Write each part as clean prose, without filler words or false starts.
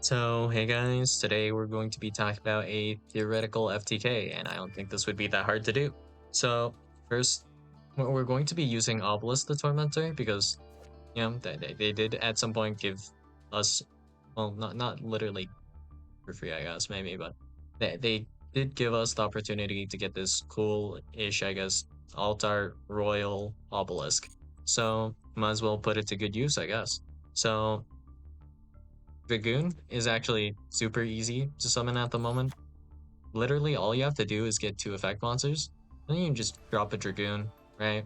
So, hey guys, today we're going to be talking about a theoretical FTK, and I don't think this would be that hard to do. So, first, we're going to be using Obelisk the Tormentor because, they did at some point give us, well, not literally for free, I guess, maybe, but they did give us the opportunity to get this cool-ish, I guess, Altar Royal Obelisk. So, might as well put it to good use, I guess. So, Dragoon is actually super easy to summon at the moment. Literally, all you have to do is get 2 effect monsters, then you can just drop a Dragoon, right?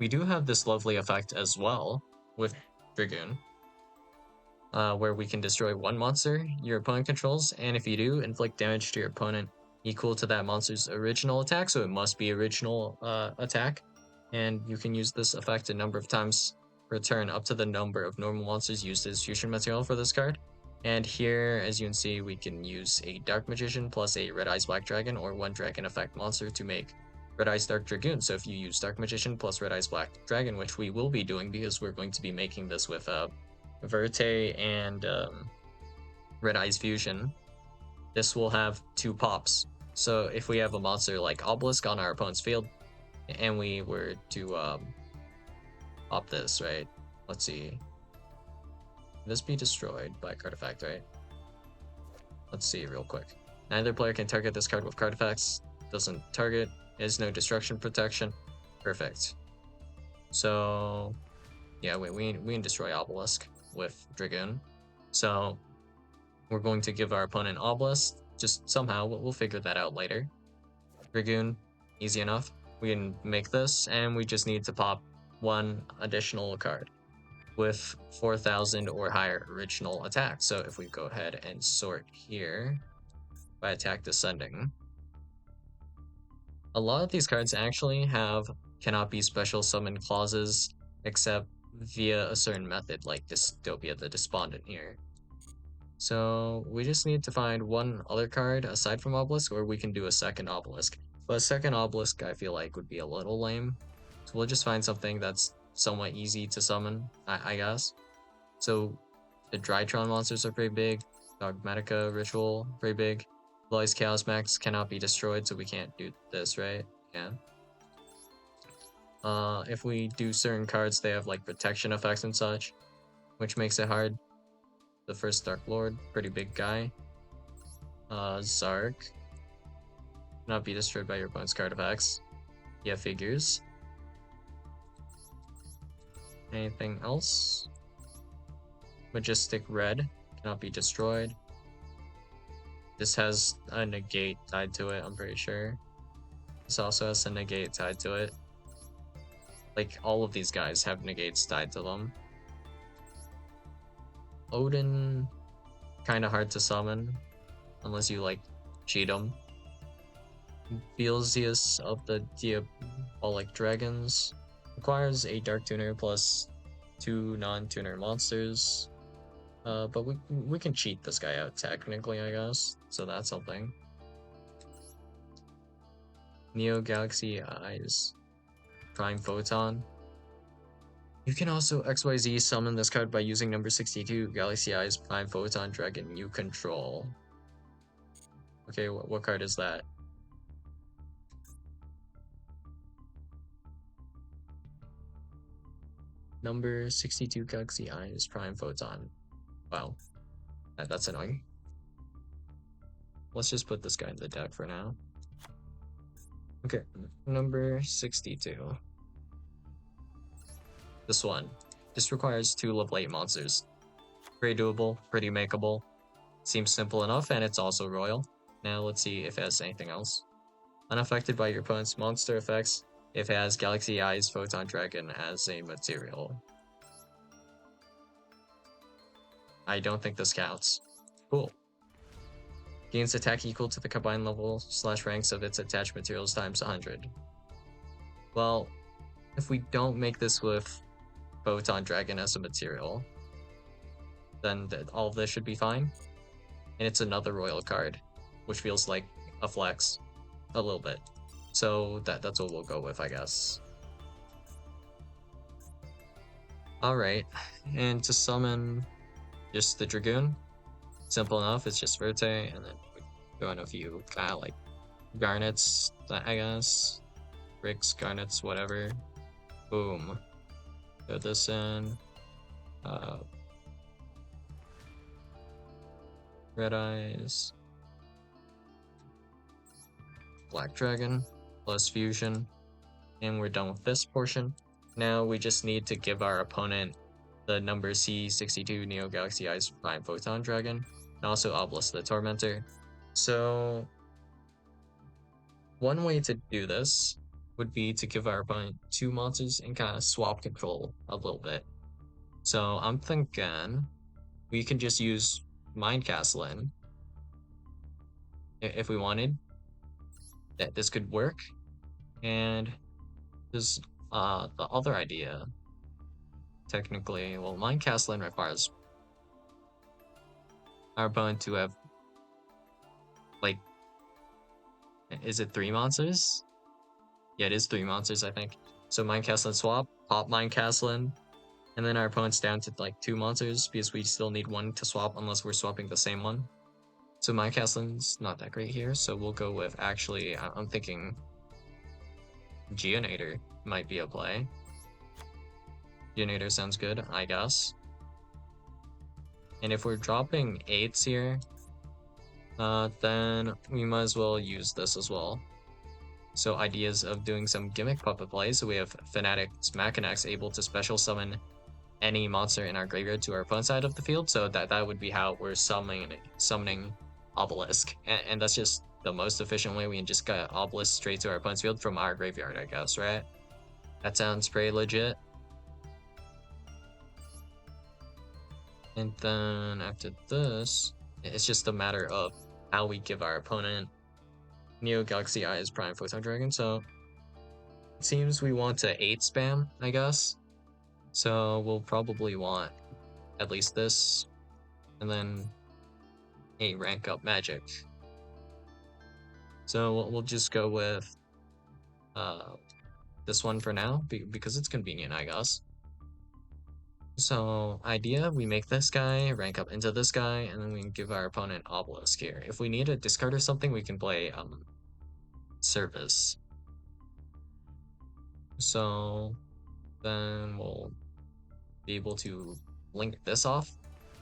We do have this lovely effect as well with Dragoon, where we can destroy 1 monster your opponent controls, and if you do, inflict damage to your opponent equal to that monster's original attack, so it must be original attack, and you can use this effect a number of times per turn up to the number of normal monsters used as fusion material for this card. And here, as you can see, we can use a Dark Magician plus a Red Eyes Black Dragon or 1 Dragon effect monster to make Red Eyes Dark Dragoon. So if you use Dark Magician plus Red Eyes Black Dragon, which we will be doing because we're going to be making this with Verte and Red Eyes Fusion, this will have 2 pops. So if we have a monster like Obelisk on our opponent's field, and we were to pop this, right? Let's see. This be destroyed by card effect, right? Let's see real quick. Neither player can target this card with card effects. Doesn't target. Is no destruction protection. Perfect. So yeah, we can destroy Obelisk with Dragoon. So we're going to give our opponent Obelisk. Just somehow, we'll figure that out later. Dragoon, easy enough. We can make this, and we just need to pop 1 additional card with 4,000 or higher original attack. So if we go ahead and sort here by attack descending, a lot of these cards actually cannot be special summon clauses except via a certain method like Dystopia the Despondent here. So we just need to find 1 other card aside from Obelisk, or we can do a second Obelisk. But a second Obelisk I feel like would be a little lame. So we'll just find something that's somewhat easy to summon, I guess. So the Drytron monsters are pretty big. Dogmatica Ritual, pretty big. Lois Chaos Max cannot be destroyed, so we can't do this, right? Yeah. If we do certain cards, they have like protection effects and such, which makes it hard. The first Dark Lord, pretty big guy. Zark, cannot be destroyed by your opponent's card effects. Yeah, figures. Anything else? Majestic Red, cannot be destroyed. This has a negate tied to it, I'm pretty sure. This also has a negate tied to it. Like, all of these guys have negates tied to them. Odin, kind of hard to summon, unless you, like, cheat him. Beelzeus of the Diabolic Dragons requires a Dark Tuner plus 2 non-tuner monsters. But we can cheat this guy out technically, I guess. So that's something. Neo Galaxy Eyes. Prime Photon. You can also XYZ summon this card by using number 62, Galaxy Eyes Prime Photon Dragon you control. Okay, what card is that? Number 62, Galaxy Eyes Prime Photon. Wow, that's annoying. Let's just put this guy in the deck for now. Okay, number 62. This one. This requires 2 level 8 monsters. Pretty doable, pretty makeable. Seems simple enough, and it's also royal. Now let's see if it has anything else. Unaffected by your opponent's monster effects, if it has Galaxy Eyes Photon Dragon as a material. I don't think this counts. Cool. Gains attack equal to the combined level / ranks of its attached materials times 100. Well, if we don't make this with Photon Dragon as a material, then all of this should be fine. And it's another royal card, which feels like a flex a little bit. So that's what we'll go with, I guess. Alright, and to summon just the Dragoon, Simple enough, it's just Verte, and then we throw in a few like garnets, I guess. Bricks, garnets, whatever. Boom. Throw this in. Red Eyes. Black Dragon. Plus Fusion. And we're done with this portion. Now we just need to give our opponent the number C62 Neo Galaxy Eyes Prime Photon Dragon, and also Obelisk the Tormentor. So one way to do this would be to give our opponent 2 monsters and kind of swap control a little bit. So I'm thinking we can just use Mind Castle in if we wanted. That this could work. And there's the other idea. Technically, well, Mind Castle requires our opponent to have, like, is it 3 monsters? Yeah, it is 3 monsters, I think. So Mind Castle swap, pop Mind Castle, and then our opponent's down to like 2 monsters because we still need 1 to swap unless we're swapping the same one. So Mind Castle's not that great here, so we'll go with, actually, I'm thinking Geonator might be a play. Geonator sounds good, I guess. And if we're dropping 8s here, then we might as well use this as well. So ideas of doing some gimmick puppet plays. So we have Fanatic's Machinax able to special summon any monster in our graveyard to our opponent's side of the field. So that would be how we're summoning Obelisk. And that's just the most efficient way. We can just get Obelisk straight to our opponent's field from our graveyard, I guess, right? That sounds pretty legit. And then after this, it's just a matter of how we give our opponent Neo Galaxy Eyes Prime Photon Dragon. So it seems we want to 8 spam, I guess. So we'll probably want at least this, and then a rank up magic. So we'll just go with this one for now, because it's convenient, I guess. So idea, we make this guy rank up into this guy, and then we can give our opponent Obelisk here. If we need a discard or something, we can play Service. So then we'll be able to link this off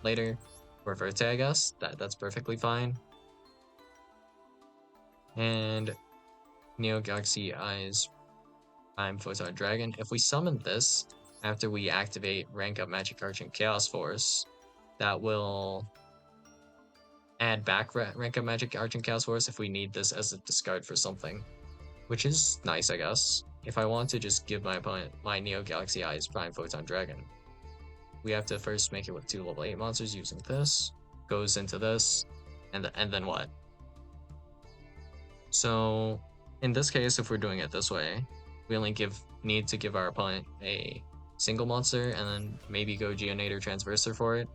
later, or Verte, I guess. That's perfectly fine. And Neo Galaxy Eyes Prime Photon Dragon. If we summon this after we activate Rank Up Magic Arch and Chaos Force, that will add back Rank Up Magic Arch and Chaos Force if we need this as a discard for something, which is nice, I guess. If I want to just give my opponent my Neo Galaxy Eyes Prime Photon Dragon, we have to first make it with 2 level 8 monsters using this, goes into this, and then what? So in this case, if we're doing it this way, we only need to give our opponent a single monster and then maybe go Geonator Transverser for it.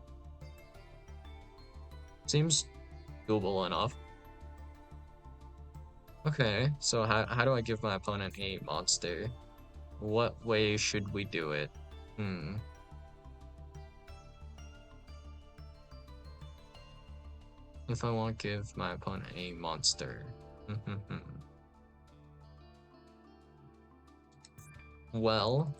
Seems doable enough. Okay, so how do I give my opponent a monster? What way should we do it? If I want to give my opponent a monster. Well,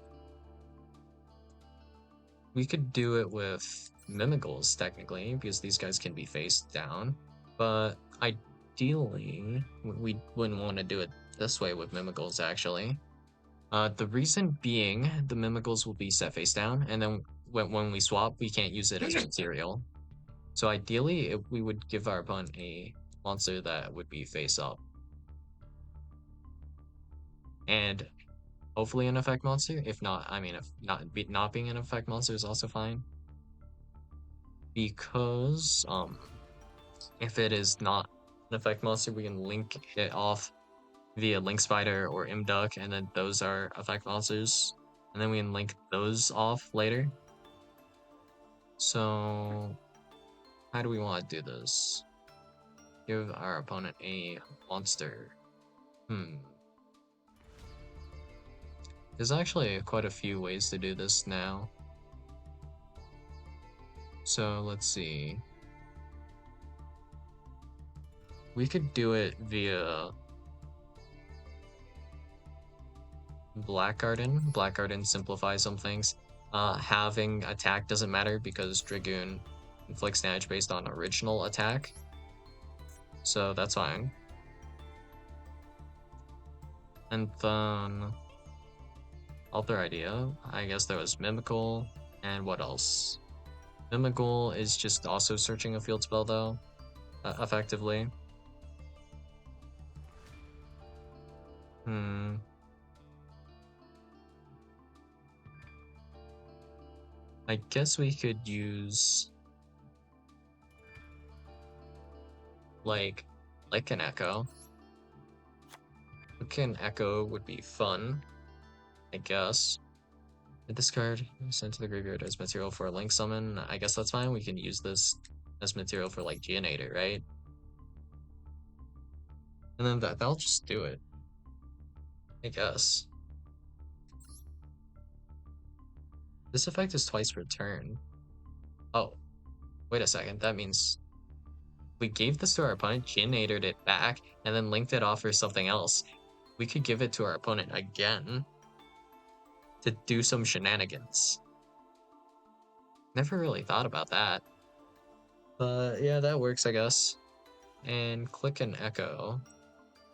we could do it with Mimigles, technically, because these guys can be face down. But ideally, we wouldn't want to do it this way with Mimigles, actually. The reason being, the Mimigles will be set face down, and then when we swap, we can't use it as material. So ideally, we would give our opponent a monster that would be face up. And hopefully an effect monster. If not, I mean, if not being an effect monster is also fine. Because if it is not an effect monster, we can link it off via Link Spider or Imduck, and then those are effect monsters. And then we can link those off later. So how do we want to do this? Give our opponent a monster. There's actually quite a few ways to do this now. So let's see. we could do it via Black Garden. Black Garden simplifies some things. Having attack doesn't matter because Dragoon inflicts damage based on original attack. So that's fine. And then other idea, I guess there was Mimical, and what else? Mimical is just also searching a field spell though, effectively. I guess we could use like an echo. Okay, an echo would be fun, I guess. This card sent to the graveyard as material for a link summon. I guess that's fine. We can use this as material for like Geonator, right? And then that'll just do it, I guess. This effect is twice per turn. Oh, wait a second. That means we gave this to our opponent, Geonatored it back, and then linked it off for something else. We could give it to our opponent again to do some shenanigans. Never really thought about that. But yeah, that works, I guess. And click an echo.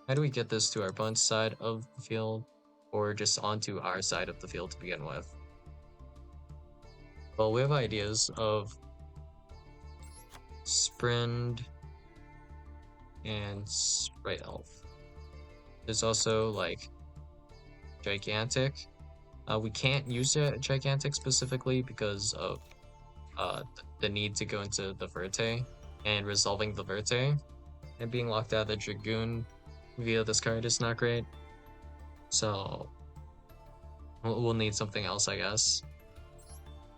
How do we get this to our opponent's side of the field, or just onto our side of the field to begin with? Well, we have ideas of Sprint and Sprite Elf. There's also like Gigantic. We can't use a Gigantic specifically because of the need to go into the Verte and resolving the Verte, and being locked out of the Dragoon via this card is not great. So we'll need something else, I guess.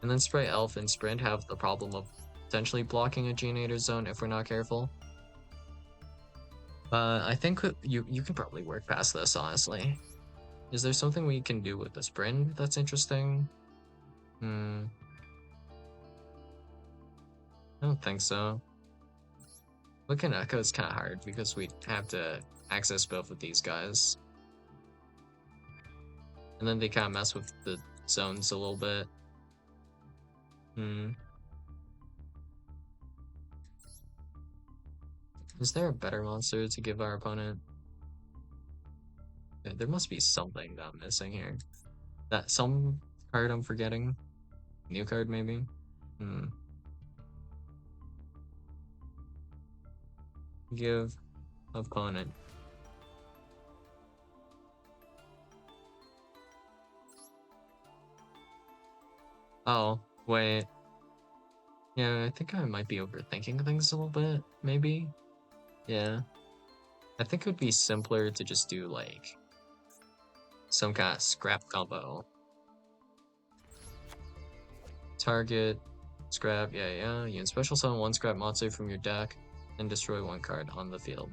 And then Sprite Elf and Sprint have the problem of potentially blocking a Geonator zone if we're not careful. I think you can probably work past this, honestly. Is there something we can do with the Sprint that's interesting? I don't think so. Looking at Echo is kind of hard because we have to access both of these guys. And then they kind of mess with the zones a little bit. Is there a better monster to give our opponent? There must be something that I'm missing here. That some card I'm forgetting? New card maybe? Give opponent. Oh, wait. Yeah, I think I might be overthinking things a little bit, maybe? Yeah. I think it would be simpler to just do, like, some kind of scrap combo. Target, scrap, yeah. You can special summon one scrap monster from your deck and destroy one card on the field.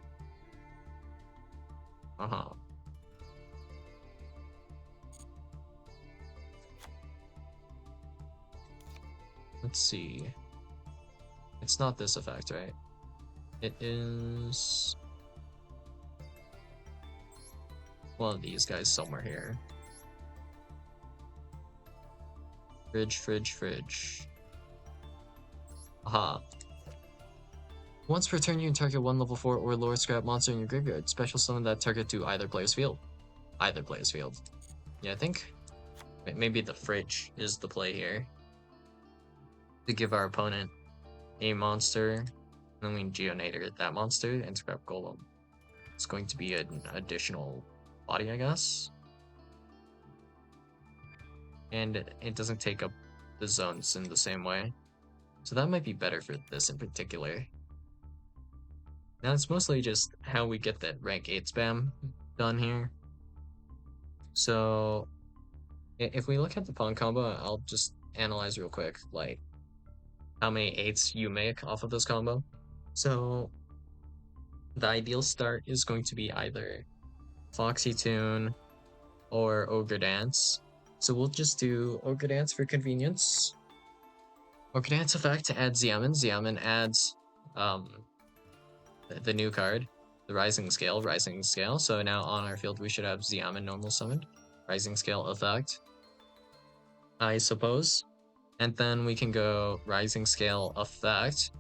Let's see. It's not this effect, right? It is one of these guys somewhere here. Fridge. Aha. Once per turn, you can target one level 4 or lower scrap monster in your graveyard. Special summon that target to either player's field. Yeah, I think maybe the fridge is the play here. To give our opponent a monster, and then we Geonator that monster and scrap Golem. It's going to be an additional body, I guess. And it doesn't take up the zones in the same way. So that might be better for this in particular. Now it's mostly just how we get that rank 8 spam done here. So if we look at the pawn combo, I'll just analyze real quick, like how many 8s you make off of this combo. So the ideal start is going to be either Foxy Tune or Ogre Dance. So we'll just do Ogre Dance for convenience. Ogre Dance effect adds Xiamen. Xiamen adds the new card. the rising scale. So now on our field we should have Xiamen normal summoned. Rising scale effect, I suppose. And then we can go rising scale effect,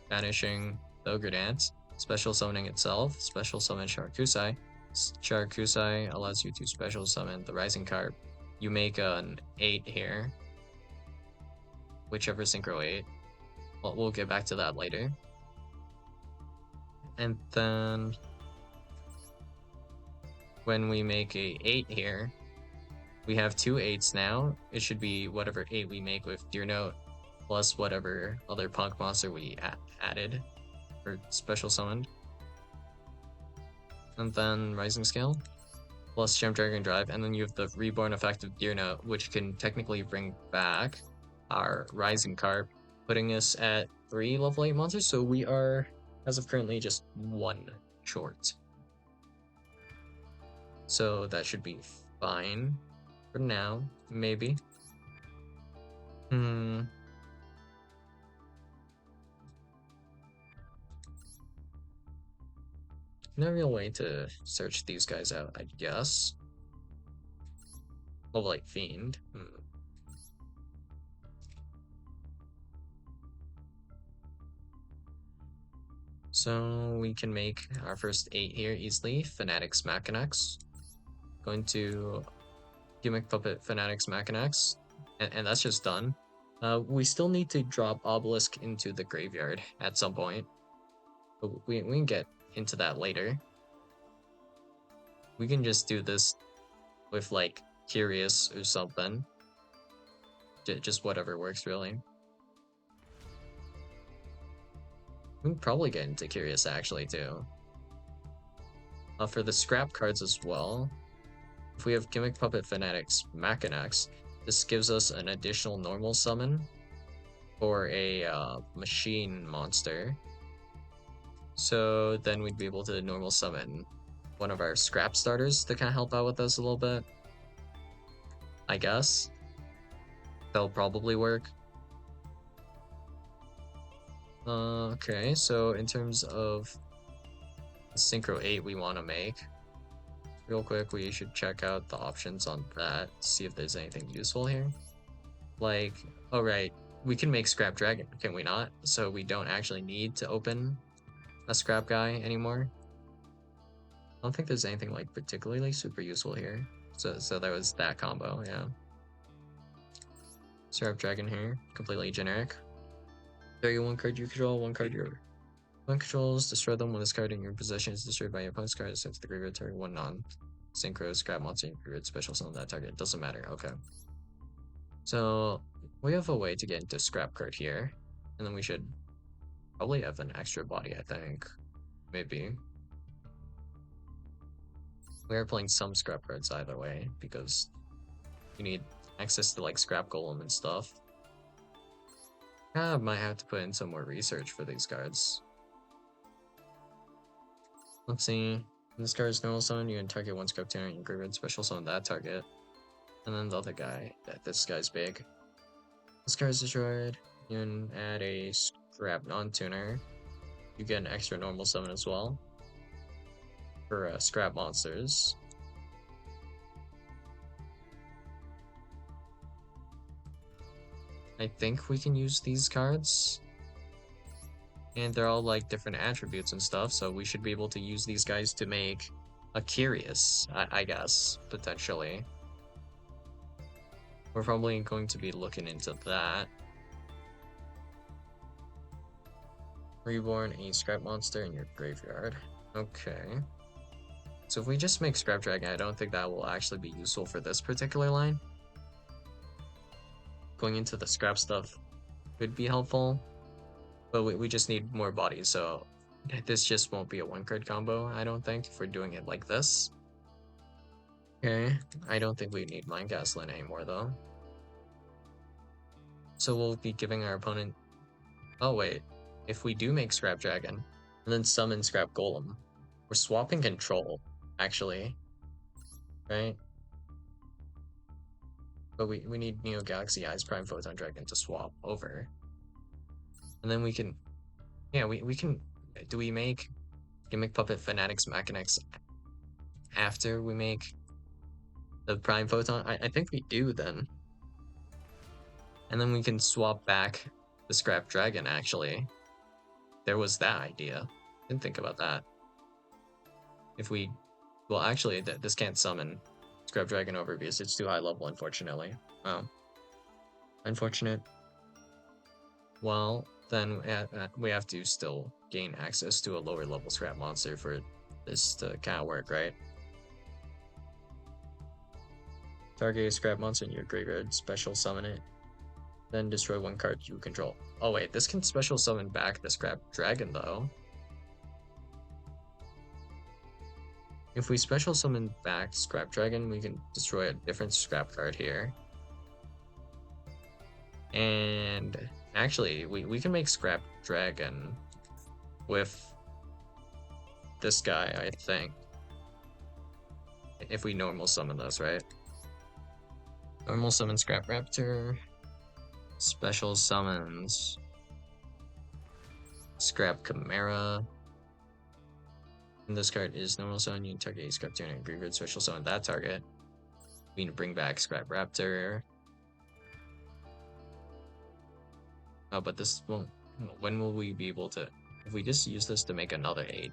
banishing the Ogre Dance, special summoning itself, special summon Sharakusai. Sharakusai allows you to special summon the Rising Carp. You make an 8 here, whichever synchro 8. Well, we'll get back to that later. And then when we make a 8 here, we have 2 8s now. It should be whatever 8 we make with Deer Note plus whatever other punk monster we added or special summoned. And then Rising Scale plus Gem Dragon Drive, and then you have the Reborn effect of Deer Note, which can technically bring back our Rising Carp, putting us at 3 level 8 monsters. So we are, as of currently, just 1 short. So that should be fine for now, maybe. No real way to search these guys out, I guess. Level 8 Fiend. So we can make our first 8 here easily. Fanatics Machinax. Going to Gimmick Puppet Fanatics Machinax. And that's just done. We still need to drop Obelisk into the graveyard at some point. But we can get into that later. We can just do this with like Curious or something. Just whatever works really. We can probably get into Curious actually too. For the scrap cards as well, if we have Gimmick Puppet Fanatics Machinax, this gives us an additional normal summon for a machine monster. So then we'd be able to normal summon one of our scrap starters to kind of help out with us a little bit. I guess. That'll probably work. Okay, so in terms of the Synchro 8 we want to make, real quick, we should check out the options on that, see if there's anything useful here. Like, oh right, we can make Scrap Dragon, can we not? So we don't actually need to open a Scrap guy anymore. I don't think there's anything like particularly super useful here. So there was that combo, yeah. Scrap Dragon here, completely generic. Target 1 card you control, 1 card your opponent controls, destroy them when this card in your possession is destroyed by your opponent's card, sent to the graveyard. Target 1 non-synchro scrap monster in your graveyard, special summon that target. Doesn't matter, okay. So we have a way to get into scrap card here, and then we should probably have an extra body, I think. Maybe. We are playing some scrap cards either way, because you need access to like scrap golem and stuff. I might have to put in some more research for these cards. Let's see. This card is normal summon, you can target 1 scrap tuner in your graveyard, special summon that target. And then the other guy, this guy's big. This card is destroyed, you can add a scrap non-tuner. You get an extra normal summon as well for scrap monsters. I think we can use these cards. And they're all like different attributes and stuff, so we should be able to use these guys to make a Curious, I guess, potentially. We're probably going to be looking into that. Reborn a scrap monster in your graveyard. Okay. So if we just make Scrap Dragon, I don't think that will actually be useful for this particular line. Going into the scrap stuff could be helpful, but we just need more bodies, so this just won't be a 1-card combo, I don't think, if we're doing it like this. Okay, I don't think we need Mind Gaslit anymore, though. So we'll be giving our opponent... Oh, wait. If we do make Scrap Dragon, and then summon Scrap Golem, we're swapping control, actually. Right? But we need Neo Galaxy Eyes Prime Photon Dragon to swap over. And then we can... Yeah, we can... Do we make Gimmick Puppet Fanatics Mechanics after we make the Prime Photon? I think we do then. And then we can swap back the Scrap Dragon, actually. There was that idea. Didn't think about that. If we... Well, actually, this can't summon Scrap Dragon over because it's too high level, unfortunately. Oh. Unfortunate. Well, then we have to still gain access to a lower level Scrap monster for this to kind of work, right? Target a Scrap monster in your graveyard, special summon it. Then destroy one card you control. Oh wait, this can special summon back the Scrap Dragon though. If we special summon back Scrap Dragon, we can destroy a different Scrap card here. And actually, we can make Scrap Dragon with this guy, I think. If we normal summon this, right? Normal summon Scrap Raptor. Special summons Scrap Chimera. And this card is normal summon. You target a Scrap Tuner and graveyard special summon that target. We need to bring back Scrap Raptor. Oh, but this won't. When will we be able to? If we just use this to make another 8,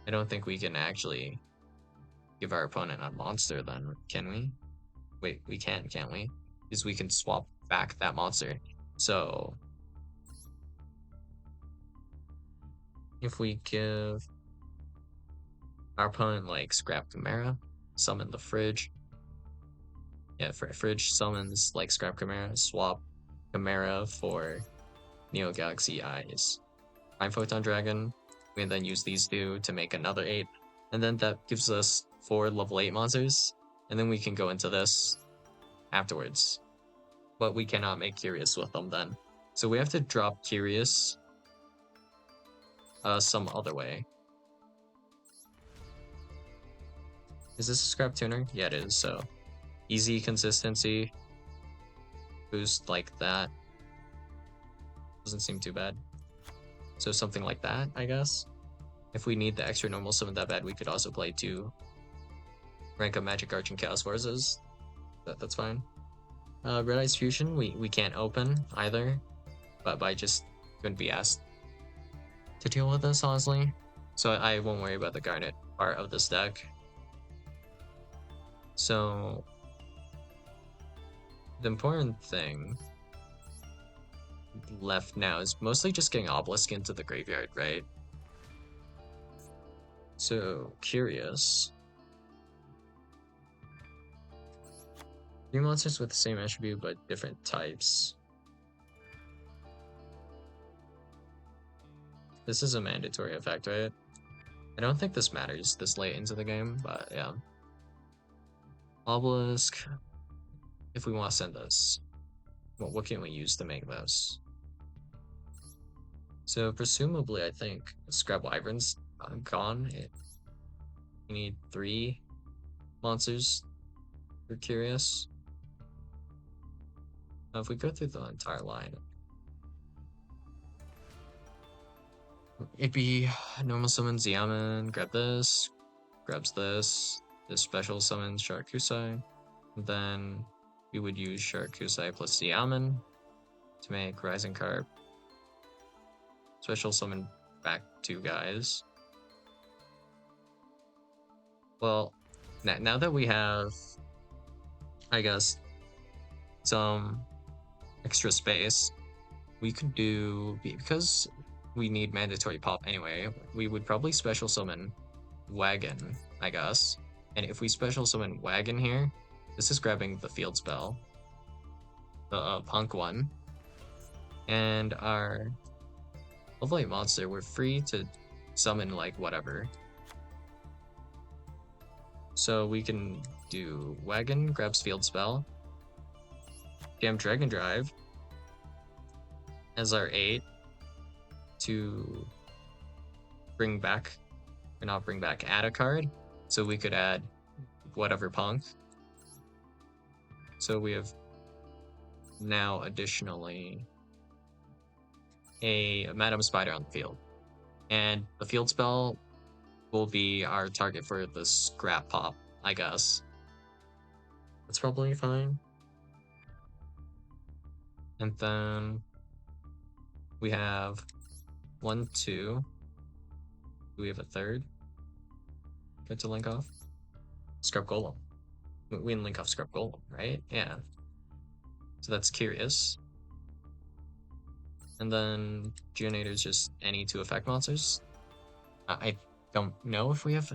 I don't think we can actually give our opponent a monster then, can we? Wait, we can, can't we? Because we can swap back that monster. So if we give our opponent like Scrap Chimera, summon the Fridge. Yeah, Fridge summons like Scrap Chimera, swap Chimera for Neo Galaxy Eyes. Prime Photon Dragon, we then use these two to make another 8. And then that gives us 4 level 8 monsters. And then we can go into this afterwards. But we cannot make Curious with them then. So we have to drop Curious some other way. Is this a Scrap Tuner? Yeah, it is. So easy consistency boost like that. Doesn't seem too bad. So something like that, I guess. If we need the extra normal summon that bad, we could also play 2 rank up Magic Arch and Chaos Forces. That's fine. Red Eyes Fusion, we can't open either, but I just couldn't be asked to deal with this, honestly. So I won't worry about the Garnet part of this deck. So the important thing left now is mostly just getting Obelisk into the graveyard, right? So Curious. 3 monsters with the same attribute but different types. This is a mandatory effect, right? I don't think this matters this late into the game, but yeah. Obelisk. If we want to send this, well, what can we use to make this? So presumably, I think Scrap Wyvern's gone. We need 3 monsters for Curious. Now, if we go through the entire line, it'd be normal summon Xiamen, grab this, grabs this special summon Sharakusai, then we would use Sharakusai plus Xiamen to make Rising Carp, special summon back 2 guys. Well, now that we have, I guess, some extra space, we could do, because we need mandatory pop anyway, we would probably special summon Wagon, I guess. And if we special summon Wagon here, this is grabbing the field spell, the punk one, and our level 8 monster, we're free to summon like whatever. So we can do Wagon, grabs field spell, Jam Dragon Drive as our 8 to bring back, or not bring back, add a card. So we could add whatever punk. So we have now additionally a Madam Spider on the field. And the field spell will be our target for the scrap pop, I guess. That's probably fine. And then we have 1, 2. Do we have a third? Good to link off? Scrap Golem. We can link off Scrap Golem, right? Yeah. So that's curious. And then Geonator is just any 2 effect monsters. I don't know if we have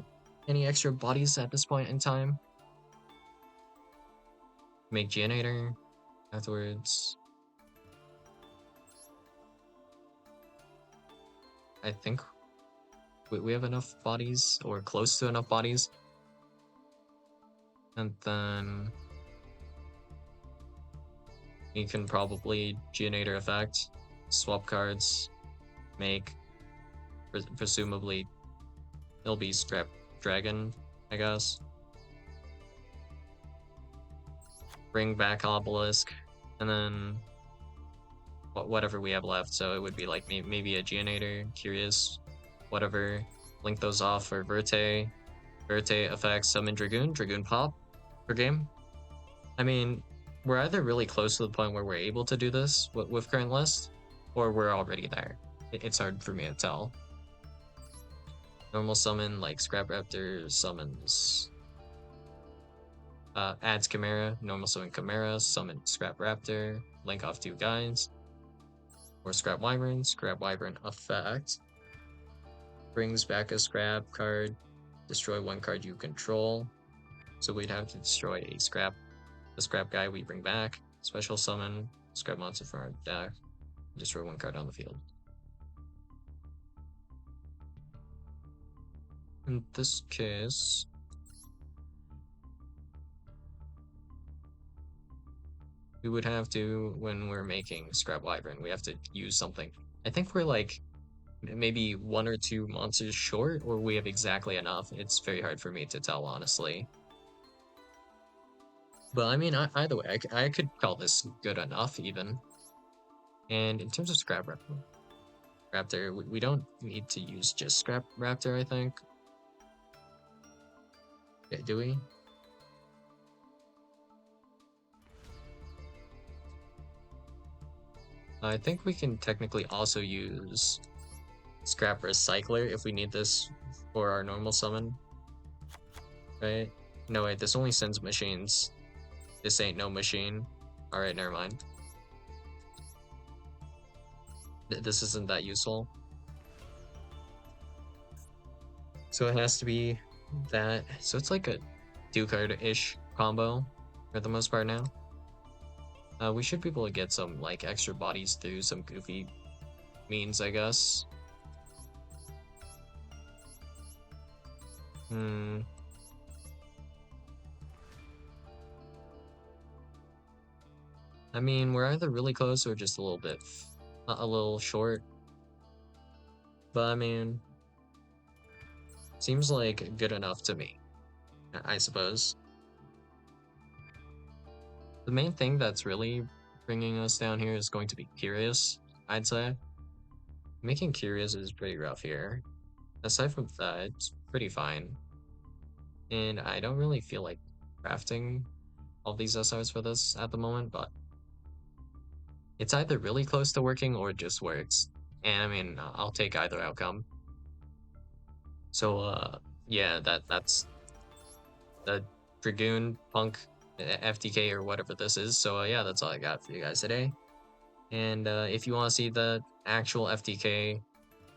any extra bodies at this point in time. Make Geonator afterwards. I think we have enough bodies, or close to enough bodies. And then we can probably Geonator effect, swap cards, make, presumably it'll be Scrap Dragon, I guess. Bring back Obelisk, and then whatever we have left. So it would be like maybe a Geonator, Curious, whatever. Link those off for Verte. Verte effects summon Dragoon pop per game. I mean, we're either really close to the point where we're able to do this with current list, or we're already there. It's hard for me to tell. Normal summon, like Scrap Raptor summons, adds Chimera, normal summon Chimera, summon Scrap Raptor, link off 2 guys, or Scrap Wyvern effect, brings back a Scrap card, destroy 1 card you control, so we'd have to destroy the Scrap guy we bring back, special summon, Scrap monster from our deck, destroy 1 card on the field. In this case, we would have to, when we're making Scrap Wyvern, we have to use something. I think we're like maybe 1 or 2 monsters short, or we have exactly enough. It's very hard for me to tell, honestly. But I mean, either way, I could call this good enough, even. And in terms of Scrap Raptor, we don't need to use just Scrap Raptor, I think. Yeah, do we? I think we can technically also use Scrap Recycler if we need this for our normal summon. Right? No, wait, this only sends machines. This ain't no machine. Alright, never mind. This isn't that useful. So it has to be that. So it's like a 2-card-ish combo for the most part now. We should be able to get some like extra bodies through some goofy means, I guess. I mean, we're either really close or just a little short. But I mean, seems like good enough to me, I suppose. The main thing that's really bringing us down here is going to be Curious, I'd say. Making Curious is pretty rough here. Aside from that, it's pretty fine. And I don't really feel like crafting all these SRs for this at the moment, but it's either really close to working or it just works. And I mean, I'll take either outcome. So, yeah, that's the Dragoon Punk FTK or whatever this is. So, yeah, that's all I got for you guys today. And if you want to see the actual FTK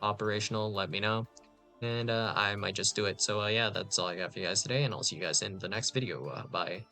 operational, let me know. And I might just do it. So, yeah, that's all I got for you guys today. And I'll see you guys in the next video. Bye.